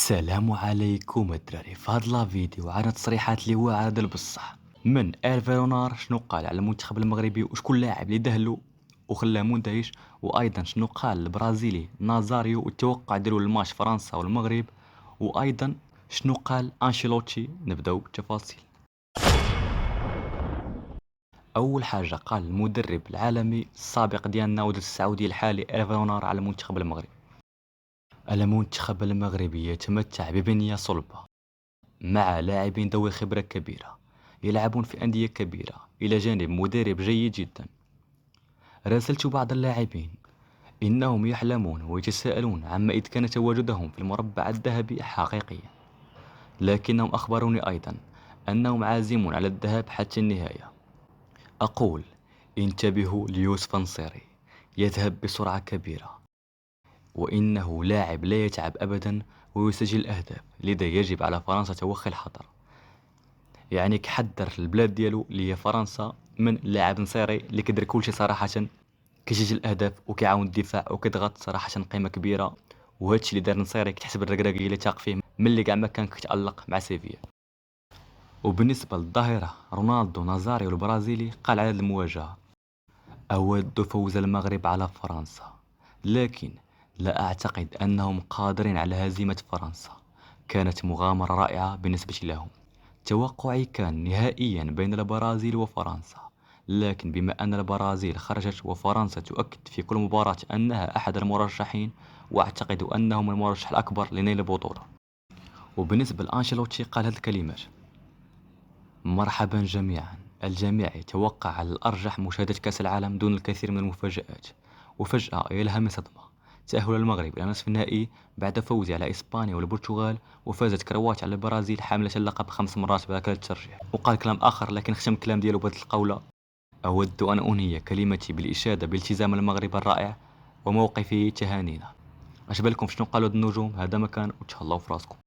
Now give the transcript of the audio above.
السلام عليكم الدراري. في هاد لا فيديو عندنا تصريحات اللي واعره بصح من ايرفيرونار شنو قال على المنتخب المغربي وشكون اللاعب اللي دهلو وخلاه مندهش، وايضا شنو قال البرازيلي نازاريو والتوقع ديالو للماتش فرنسا والمغرب، وايضا شنو قال انشيلوتي. نبداو بالتفاصيل. اول حاجه قال المدرب العالمي السابق ديالنا ودرس السعودي الحالي ايرفيرونار على المنتخب المغربي: المنتخب المغربي يتمتع ببنيه صلبه مع لاعبين ذوي خبرة كبيرة يلعبون في أندية كبيرة إلى جانب مدرب جيد جدا. راسلت بعض اللاعبين إنهم يحلمون ويتساءلون عما إذ كان تواجدهم في المربع الذهبي حقيقيا، لكنهم أخبروني أيضا أنهم عازمون على الذهاب حتى النهاية. أقول انتبهوا ليوسف نصيري، يذهب بسرعة كبيرة وإنه لاعب لا يتعب أبدا ويسجل أهداف، لذا يجب على فرنسا توخي الحذر. يعني كحذر البلاد ديالو اللي هي فرنسا من لاعب نصيري اللي كيدير كلشي صراحه، كيسجل الاهداف وكيعاون الدفاع وكيضغط صراحه قيمه كبيره. وهادشي اللي دار نصيري كتحسب الركراكي اللي تاق فيه ملي كاع ما كان كيتالق مع سيفيا. وبالنسبه للظاهره رونالدو نازاريو البرازيلي قال على هذه المواجهه: اود فوز المغرب على فرنسا، لكن لا اعتقد انهم قادرين على هزيمه فرنسا. كانت مغامره رائعه بالنسبه لهم. توقعي كان نهائيا بين البرازيل وفرنسا، لكن بما أن البرازيل خرجت وفرنسا تؤكد في كل مباراة أنها أحد المرشحين، وأعتقد أنهم المرشح الأكبر لنيل البطولة. وبالنسبة لأنشيلوتي قال هذه الكلمات: مرحبا جميعا، الجميع يتوقع على الأرجح مشاهدة كأس العالم دون الكثير من المفاجآت، وفجأة يلهم صدمة. تأهل المغرب إلى نصف النهائي بعد فوزه على إسبانيا والبرتغال، وفازت كرواتيا على البرازيل حاملة اللقب 5 مرات بهكذا الترجيح. وقال كلام آخر لكن ختم الكلام ديالو بهذه القولة: أود أن أنهي كلمتي بالإشادة بالتزام المغرب الرائع وموقفه تهانينا. اش بالكم شنو قالوا النجوم؟ هذا مكان وتهلاو في راسكم.